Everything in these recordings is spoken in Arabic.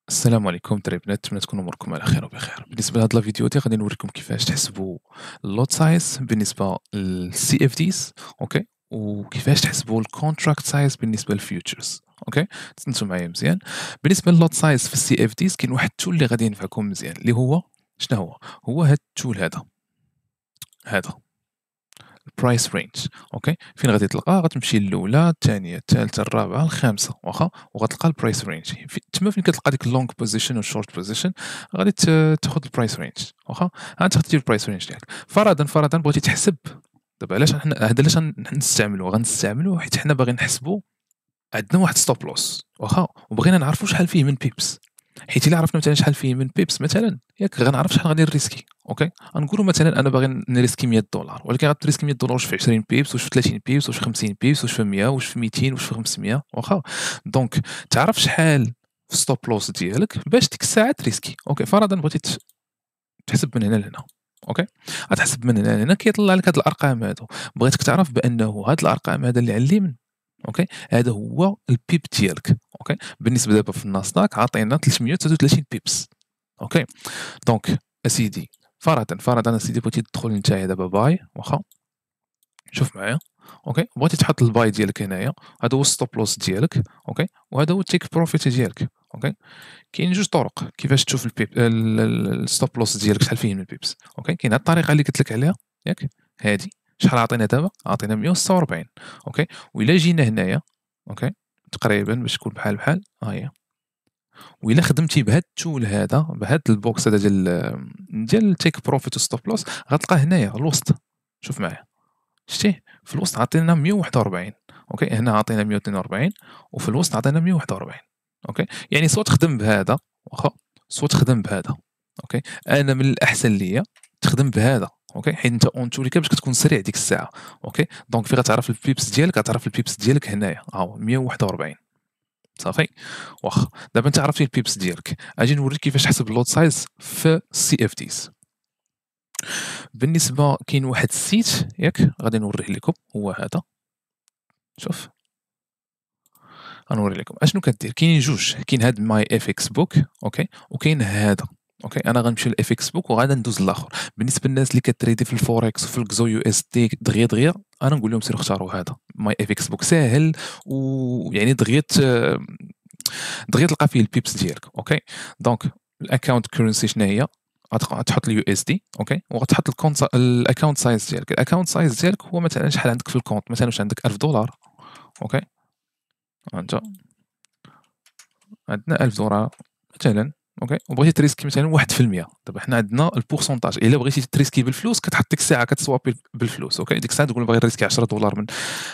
السلام عليكم الدراري نتمنى تكونوا اموركم على خير وبخير. بالنسبه لهاد الفيديو دي غادي نوريكم كيفاش تحسبوا اللوت سايز بالنسبه للسي اف ديز. اوكي، وكيفاش تحسبوا الكونتراكت سايز بالنسبه للفيوتشرز. اوكي، تسنتوا معايا مزيان. بالنسبه للوت سايز في السي اف ديز كاين واحد التول اللي غادي ينفعكم مزيان، اللي هو شنو هو هاد التول هذا البرايس رينج. اوكي، فين غادي تلقاه؟ غتمشي للاولى، الثانيه، الثالثه، الرابعه، الخامسه، واخا، وغتلقى البرايس رينج. تما فين كتلقى ديك اللونج بوزيشن والشورت بوزيشن غادي تاخذ البرايس رينج. واخا، عاد تختار البرايس رينج ديالك. فرضا بغيتي تحسب. دابا علاش حنا هذا علاش غنستعملوه حيت حنا باغيين نحسبوا. عندنا واحد ستوب لوس، واخا، وبغينا نعرفوا شحال فيه من بيبس. حيت الا عرفنا مثلا شحال فيه من بيبس مثلا، ياك غنعرف شحال غادي نريسكي. اوكي، غنقولوا مثلا انا باغي نريسكي $100، ولكن غتريسكي $100 واش في 20 بيبس، واش في 30 بيبس، واش في 50 بيبس، واش في 100، واش في 200، واش في 500. واخا، دونك تعرف شحال في ستوب لوس ديالك باش ديك الساعه تريسكي. اوكي، فرضا بغيتي تحسب من هنا لهنا. اوكي، غتحسب من هنا لهنا كيطلع لك هاد الارقام هادو. بغيتك تعرف بانه هاد الارقام هذا اللي على اليمين، اوكي، هذا هو البيب ديالك. اوكي، بالنسبه دابا في الناسداك عاطينا 333 بيبس. اوكي، دونك اسيدي، فرضا اسيدي بغيتي تدخل نتايا دابا باي، واخا، شوف معايا. اوكي، بغيتي تحط الباي ديالك هنايا، هذا هو الستوب لوس ديالك. اوكي، وهذا هو التيك بروفيت ديالك. اوكي، كاين جوج طرق كيفاش تشوف الستوب لوس ديالك شحال فيه من البيبس. اوكي، كاين هاد الطريقه اللي قلت لك عليها، ياك، هادي شحال عطينا دابا؟ عطينا 146. اوكي، وإلا جينا هنايا، اوكي، تقريبا باش تكون بحال ها هي. وإلا خدمتي بهاد التول هذا، بهاد البوكس هذا ديال التيك بروفيت وستوب لوس، غتلقاه هنايا الوسط. شوف معايا، شتيه في الوسط عطينا 141. اوكي، هنا عطينا 142، وفي الوسط عطينا 141. اوكي، يعني سوا تخدم بهذا، واخا، سوا تخدم بهذا. اوكي، انا من الاحسن ليا تخدم بهذا. اوكي، حيت انت اون توليكا باش كتكون سريع ديك الساعه. اوكي، دونك فين غتعرف البيبس ديالك؟ غتعرف البيبس ديالك هنايا، ها 141. صافي، واخا، دابا انت عرفتي البيبس ديالك، اجي نوريك كيفاش تحسب اللود سايز في السي اف ديز. بالنسبه كاين واحد السيت، ياك، غادي نوريه لكم، هو هذا. شوف، غنوري لكم اشنو كدير. كاينين جوج، كاين هاد ماي اف اكس بوك، اوكي، وكاين هذا. اوكي، انا غنمشي للاف اكس بوك وغادا ندوز للاخر. بالنسبه للناس اللي كتريدي في الفوركس وفي الكزو يو اس دي دغيا انا نقول لهم سيروا اختاروا هذا ماي اف اكس بوك، ساهل، ويعني دغيا تلقى فيه البيبس ديالك. اوكي، دونك الاكونت كورنسي شنو هي؟ غتحط اليو اس دي، اوكي، وغتحط الاكونت سايز ديالك. الاكونت سايز ديالك هو مثلا شحال عندك في الكونت، مثلا واش عندك $1000. اوكي، انت عندنا $1000 مثلا. اوكي، وبغيتي تريسكي مثلا 1%. دابا حنا عندنا البورسونتاج، الا بغيتي تريسكي بالفلوس كتحط ديك الساعه كتسوابي بالفلوس. اوكي، ديك الساعه تقول باغي نريسكي $10 من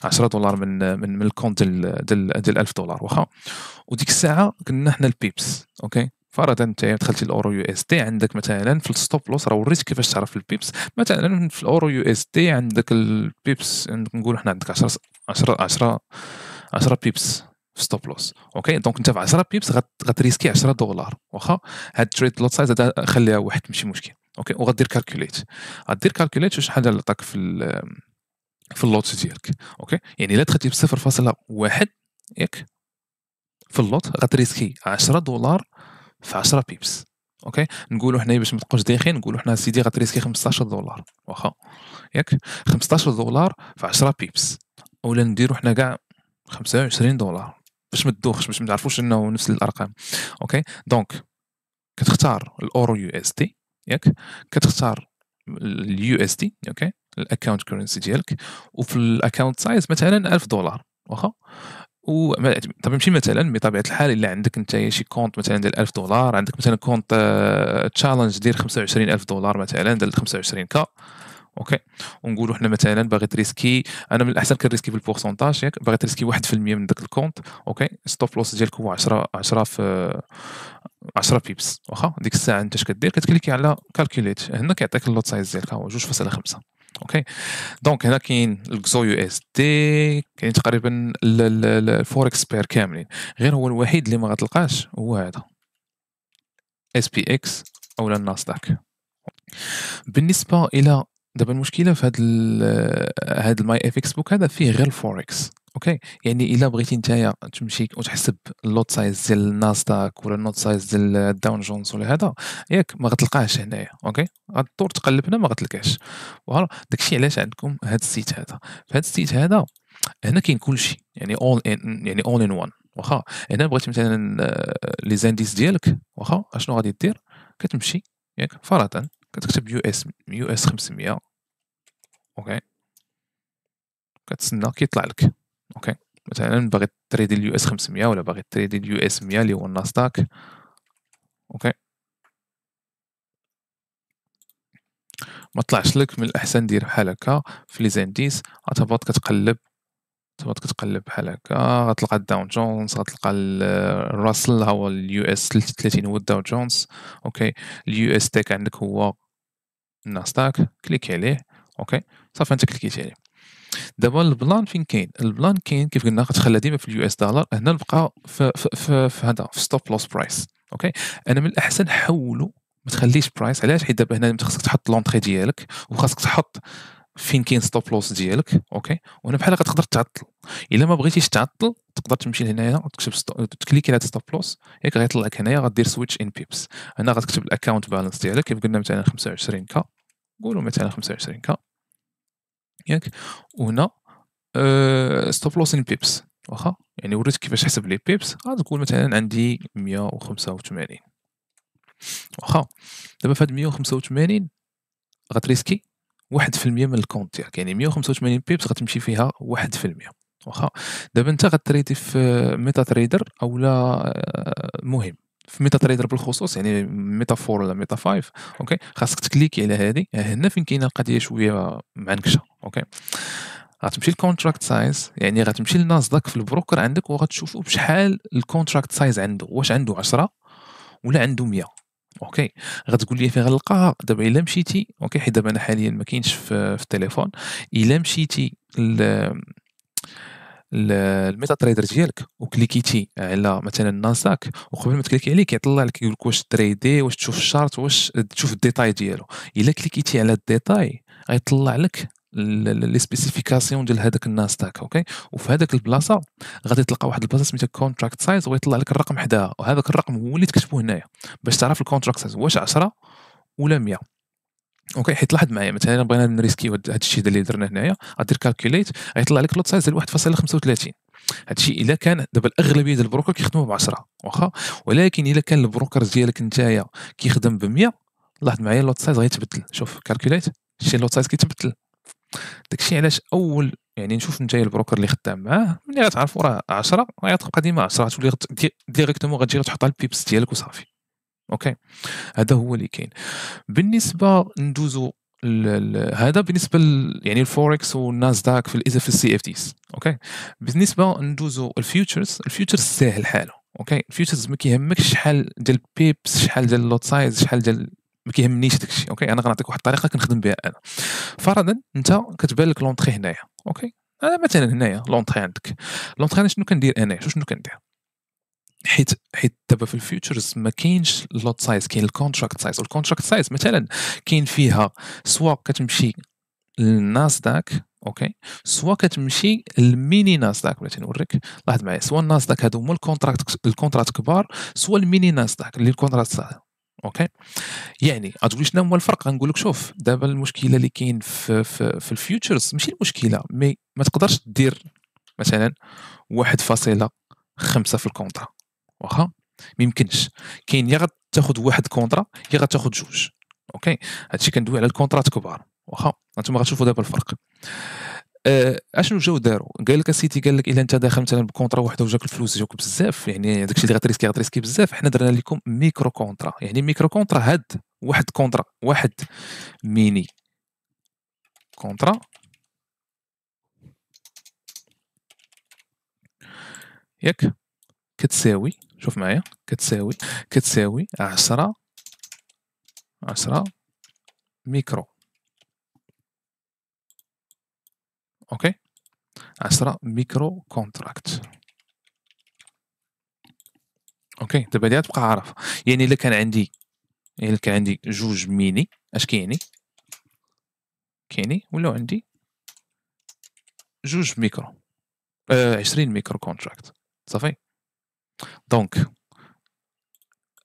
$10 من الكونت ديال $1000، واخا، وديك الساعه قلنا حنا البيبس. اوكي، فرضا انت دخلتي الاورو يو اس دي، عندك مثلا في الستوب لوس، راه وريتك كيفاش تعرف البيبس. مثلا في الاورو يو اس دي عندك البيبس، نقولوا حنا عندك 10 بيبس في ستوب لوس. اوكي، دونك انت في 10 بيبس غتريسكي $10. واخا، هاد التريد لوت سايز هذا خليها واحد ماشي مشكل. اوكي، وغدير كالكوليت، شحال اللي عطاك في اللوت ديالك. اوكي، يعني الا دخلتي ب 0.1، ياك، في اللوت غتريسكي $10 في 10 بيبس. اوكي، نقولوا حنايا باش ما تبقاوش دايخين، نقولوا حنا سيدي غتريسكي $15، واخا، ياك، $15 في 10 بيبس، اولا نديروا حنا كاع $25 باش ما تدوخش، باش ما تعرفوش انه نفس الارقام. اوكي، دونك كتختار الاورو يو اس دي، ياك، كتختار اليو اس دي، اوكي، الاكونت كورنسي ديالك، وفي الاكونت سايز مثلا $1000، واخا، طبعا ماشي مثلا، بطبيعه الحال الا عندك انت شي كونت مثلا ديال $1000، عندك مثلا كونت تشالنج ديال $25000 مثلا ديال 25K. اوكي، ونقولوا حنا مثلا باغي تريسكي، انا من الاحسن كنريسكي بالبورسونتاج، ياك، باغي تريسكي 1% من داك الكونت. اوكي، ستوب لوس ديالك هو 10 في 10 بيبس. واخا، ديك الساعه انت اش كدير؟ كتكليكي على كالكوليت، هنا كيعطيك اللوت سايز ديالك هو 2.5. اوكي، دونك هنا كاين الكزو يو اس دي، كاين تقريبا الفوركس بير كاملين، غير هو الوحيد اللي ما غتلقاش هو هذا اس بي اكس اولا الناسداك. بالنسبه الى دابا المشكله في هذا الماي اف اكس بوك هذا فيه غير الفوركس. أوكي، يعني إلا بغيتي نتايا تمشي وتحسب الlot size ديال الناسداك ولا الnot size ديال الداون جونز ولا هذا، ياك ما غتلقاهش هنايا، أوكي، غتدور تقلب هنا ما غتلقاش، فوالا داك الشيء علاش عندكم هاد السيت هذا، في هاد السيت هذا هنا كاين كلشي يعني يعني all in one واخا هنا بغيتي مثلًا لي زانديس ديالك واخا أشنو غادي دير، كتمشي ياك فرضًا كتكتب US 500 أوكي، كتسنى كيطلع لك أوكي، مثلًا باغي تريدي الUS 500 ولا باغي تريدي الUS 100 اللي هو الناسداك أوكي، ما طلعش لك من الأحسن دير بحال هكا في لي زانديس غتهبط كتقلب تقعد كتقلب بحال هكا غتلقى الداون جونز غتلقى الراسل ها هو الUS 33 هو الداون جونز أوكي، الUS تاك عندك هو الناسداك كليكي عليه أوكي، صافي أنت كليكيتي عليه. دابا البلان فين كاين؟ البلان كاين كيف قلنا غتخليها ديما في الUS دولار هنا نبقى في هذا في ستوب لوس برايس أوكي، أنا من الأحسن حولوا ما تخليش برايس علاش؟ حيت دابا هنا أنت خاصك تحط لونطري ديالك وخاصك تحط فين كاين ستوب لوس ديالك أوكي، وهنا بحال غتقدر تعطل، إلا ما بغيتيش تعطل تقدر تمشي لهنايا وتكتب تكليكي على هاد ستوب لوس ياك غيطلع لك هنايا غدير سويتش إن بيبس، هنا غتكتب الأكاونت بالانس ديالك كيف قلنا مثلًا 25K قولوا مثلًا 25K ياك، وهنا stop loss in pips واخا، يعني وريتك كيفاش تحسب لي pips غتقول مثلًا عندي 185 واخا، دابا في هاد 185 غتريسكي 1% من الكونت ديالك، يعني 185 pips غتمشي فيها 1% واخا، دابا أنت غتريدي في ميتا تريدر أولا المهم في ميتا تريدر بالخصوص يعني ميتا 4 ولا ميتا 5 أوكي، خاصك تكليكي على هادي هنا فين كاينة القضية شوية معنكشة أوكي. غتمشي للcontract size يعني غتمشي لناسداك في البروكر عندك وغتشوفوا بشحال الcontract size عنده، واش عنده 10 ولا عنده 100 أوكي، غتقول لي فين غنلقاها دابا إلا مشيتي أوكي، حيت دابا أنا حاليًا ما كاينش في التليفون، إلا مشيتي الميتا تريدر ديالك وكليكيتي على مثلًا ناسداك وقبل ما تكليكي عليه كيطلع لك كيقول لك واش تريدي واش تشوف الشارت واش تشوف الديتاي ديالو، إلا كليكيتي على الديتاي غيطلع لك لي سبيسيفيكاسيون ديال هذاك الناسداك أوكي، وفي هذاك البلاصة غادي تلقى واحد البلاصة سميتها كونتراكت سايز وغيطلع لك الرقم حداها، وهذاك الرقم هو اللي تكتبو هنايا باش تعرف الكونتراكت سايز واش 10 ولا 100. أوكي، حيت لاحظ معايا مثلًا إلا بغينا نريسكيو هاد الشيء اللي درنا هنايا غدير calculate غيطلع لك lot size ديال 1.35 هاد الشيء إلا كان دابا الأغلبية ديال البروكر كيخدموا ب10 واخا، ولكن إلا كان البروكر ديالك نتايا كيخدم ب100 لاحظ معايا lot size غيتبدل، شوف calculate شتي lot size كيتبدل، داك الشيء علاش يعني نشوف نتايا البروكر اللي خدام معاه ملي غتعرفوا راه 10 غتبقى ديما 10 غتولي ديريكتومون غتجي غتحطها البيبس ديالك وصافي، أوكي، هذا هو اللي كاين. بالنسبة ندوزو هذا بالنسبة يعني الفوركس والناسداك إذا في الCFDs أوكي، بالنسبة ندوزو الفيوتشرز ساهل حاله أوكي، الفيوتشرز ما كيهمكش شحال ديال البيبس شحال ديال اللوت سايز شحال ديال ما كيهمنيش داك الشيء أوكي، أنا غنعطيك واحد الطريقة كنخدم بها أنا، فرضًا أنت كتبان لك لونطري هنايا أوكي، مثلًا هنايا لونطري عندك، لونطري أنا شنو كندير أنايا شنو كندير حيت دابا في الفيوتشرز ما كاينش اللوت سايز كاين الكونتراكت سايز والكونتراكت سايز مثلا كاين فيها سوا كتمشي للناسداك اوكي سوا كتمشي للميني ناسداك بغيتي نوريك لاحظ معايا سوا الناسداك هادو هما الكونتراكت كبار سوا الميني ناسداك اللي الكونتراكت صغير اوكي يعني غتقولي شنو هو الفرق غنقول لك شوف دابا المشكله اللي كاين في الفيوتشرز ماشي المشكله مي ما تقدرش دير مثلا 1.5 في الكونترا واخا ما يمكنش كاين يا غتاخذ واحد كونطرا يا غتاخذ جوج اوكي هادشي كندوي على الكونطرات كبار واخا انتم غتشوفوا دابا الفرق اشنو جاو داروا قال لك اسيتي قال لك الا انت داخل مثلا بكونطرا واحده وجاك الفلوس جاوك بزاف يعني داكشي اللي غتريسكي بزاف حنا درنا لكم ميكرو كونطرا يعني ميكرو كونطرا هاد واحد كونطرا واحد ميني كونطرا ياك كتساوي شوف معايا كتساوي 10 ميكرو اوكي 10 ميكرو كونتراكت اوكي دابا هادي تبقى عارف يعني الا كان عندي جوج ميني اش كايني ولاو عندي جوج ميكرو 20 ميكرو كونتراكت صافي. دونك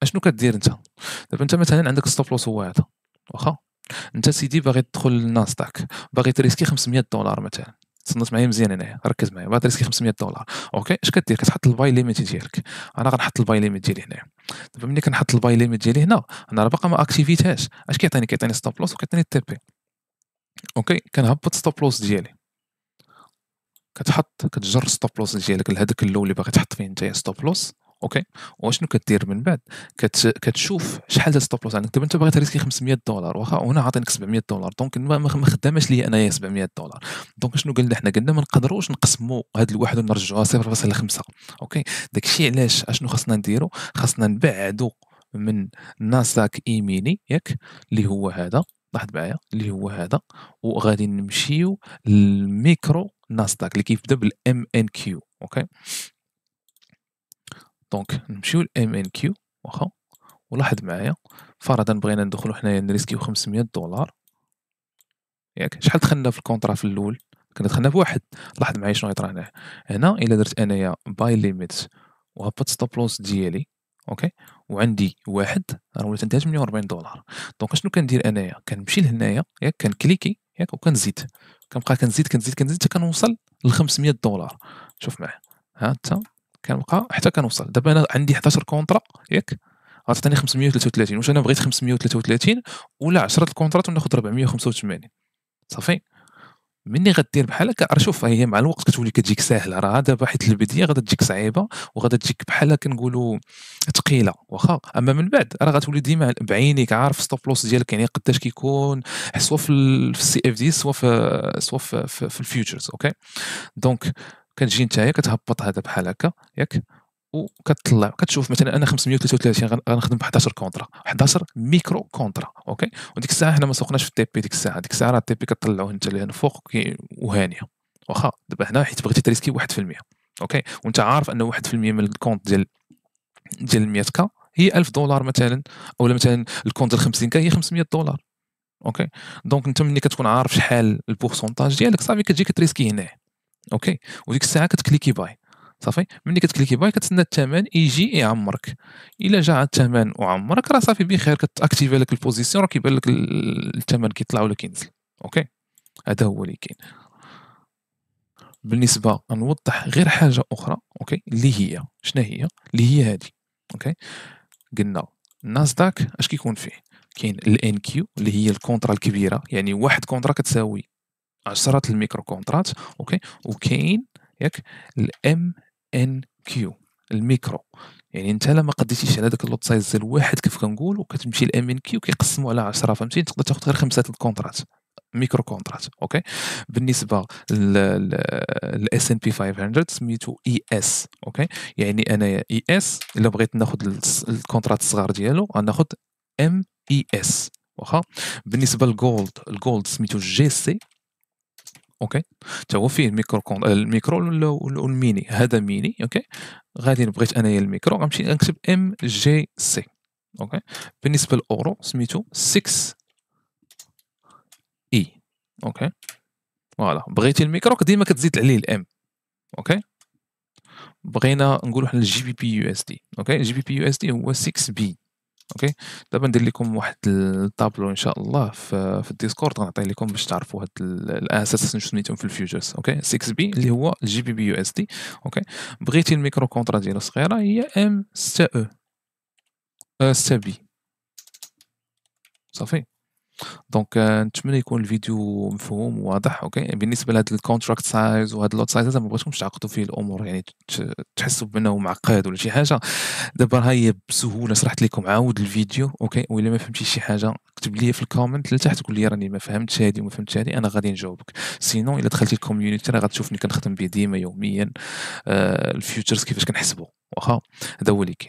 اشنو كدير انت؟ دابا انت مثلا عندك ستوب لوس هو هذا، واخا انت سيدي باغي تدخل للناسداك، باغي تريسكي $500 مثلا. تصنت معايا مزيان هنايا، ركز معايا، باغي تريسكي $500. اوكي، اش كدير؟ كتحط الباي ليميت ديالك. انا غنحط الباي ليميت ديالي هنايا. دابا ملي كنحط الباي ليميت ديالي هنا، انا راه باقا ما اكتيفيتهاش. اش كيعطيني؟ كيعطيني ستوب لوس وكيعطيني تي بي. اوكي، كنهبط ستوب لوس ديالي، كتجر ستوب لوس ديالك لهذاك اللو اللي باغي تحط فيه نتايا ستوب لوس. اوكي، واشنو كدير من بعد؟ كتشوف شحال ديال ستوب لوس عندك. دابا انت باغي تريسكي $500 واخا، وهنا عاطينك $700، دونك ما خداماش ليا انايا $700. دونك شنو قلنا حنا؟ قلنا ما نقدروش نقسموا هاد الواحد ونرجعوها 0.5. اوكي، داكشي علاش اشنو خاصنا نديرو؟ خاصنا نبعدو من ناسداك ايميني ياك، اللي هو هذا، لاحظ معايا، اللي هو هذا، وغادي نمشيو للميكرو ناسداك اللي كيبدا بالام ان كيو. اوكي، دونك نمشيو للام ان كيو واخا، ولاحظ معايا، فرضا بغينا ندخلو حنايا نريسكيو $500 ياك. شحال دخلنا في الكونطرا في الاول؟ كنا دخلنا بواحد. لاحظ معايا شنو يطرا هنا. هنا الا درت انايا باي ليميت وهبط ستوب لوس ديالي، اوكي، وعندي واحد، راه ولات عندها $48. دونك اشنو كندير انايا؟ كنمشي لهنايا ياك، كنكليكي ياك، وكنزيد، كنبقى كنزيد حتى كنوصل $500. شوف معايا، ها انت، كنبقى حتى كنوصل. دابا انا عندي 11 كونطرا ياك، غتعطيني 533. واش انا بغيت 533 ولا 10 الكونطرات وناخذ 485؟ صافي. مني غدير بحال هكا، راه شوف، هي مع الوقت كتولي كتجيك ساهله، راه دابا حيت البدايه غادا تجيك صعيبه، وغادا تجيك بحال كنقولوا ثقيله واخا، اما من بعد راه غتولي ديما بعينيك عارف ستوب لوس ديالك يعني قداش كيكون، سوا في السي اف دي، سوا في الفيوتشرز. اوكي، دونك كتجي نتايا كتهبط هذا بحال هكا ياك، وكتطلع كتشوف مثلا انا 533 غنخدم ب 11 كونطرا، 11 ميكرو كونطرا. اوكي، وديك الساعه حنا ما سوقناش في التي بي. ديك الساعه راه التي بي كطلعوه انت لهنا فوق وهانيه واخا. دابا هنا حيت بغيتي تريسكي 1%، اوكي، وانت عارف انه 1% من الكونت ديال 100 كا هي $1000 مثلا، اولا مثلا الكونت ديال 50 كا هي $500. اوكي، دونك انت ملي كتكون عارف شحال البورسونتاج ديالك صافي كتجي كتريسكي هنا. اوكي، وديك الساعه كتكليكي باي. صافي، ملي كتكليكي باي كتسنى الثمن يجي يعمرك. الا جا الثمن وعمرك راه صافي بخير، كتاكتيفي لك البوزيسيون، راه كيبان لك الثمن كيطلع ولا كينزل. اوكي، هذا هو اللي كاين. بالنسبه نوضح غير حاجه اخرى، اوكي، اللي هي شنو هي؟ اللي هي هذه. اوكي، قلنا الناسداك اش كيكون فيه؟ كاين الان كيو اللي هي الكونترا الكبيره، يعني واحد كونترا كتساوي عشرات الميكرو كونترات. اوكي، وكاين ياك الام ان كيو الميكرو، يعني انت لما قديتيش على داك اللوت سايز ديال واحد كيف كنقول، وكتمشي الام ان كيو كيقسموا على 10، فهمتي؟ تقدر تاخذ غير 5 الكونترات، ميكرو كونترات. اوكي، بالنسبه للاس ان بي 500 سميتو اي اس. اوكي، يعني انايا اي اس الا بغيت ناخذ الكونترات الصغار ديالو غناخذ ام اي اس واخا. بالنسبه الجولد سميتو جي سي. اوكي، حتى هو فيه الميكرو والميني، هذا ميني. اوكي، غادي بغيت انايا الميكرو غنمشي نكتب ام جي سي. اوكي، بالنسبه للاورو سميتو 6 اي. اوكي، فوالا، بغيتي الميكرو ديما كتزيد عليه الام. اوكي، بغينا نقولوا حنا الجي بي بي يو اس دي. اوكي، الجي بي بي يو اس دي هو 6 بي. اوكي، دابا ندير لكم واحد الطابلو ان شاء الله في الديسكورد، غنعطيه لكم باش تعرفوا هاد الاساس شنو سميتهم في الفيوتشرز. اوكي، 6 بي اللي هو الجي بي بي يو اس دي. اوكي، بغيتي الميكرو كونترا ديالو صغيره هي ام 6 او 6 بي. صافي، دونك نتمنى يكون الفيديو مفهوم وواضح. اوكي، بالنسبه لهاد الكونتراكت سايز وهاد اللوت سايز ما بغيتكمش تعقدوا فيه الامور، يعني تحسوا بانه معقد ولا شي حاجه. دابا ها هي بسهوله شرحت لكم، عاود الفيديو. اوكي، وإلا ما فهمتيش شي حاجه اكتب لي في الكومنت لتحت، قول لي راني ما فهمتش هادي وما فهمتش هادي، انا غادي نجاوبك. سينو الا دخلتي الكوميونيتي راه غتشوفني كنخدم به ديما يوميا، الفيوتشرز كيفاش كنحسبوا واخا. هذا هو اللي كاين.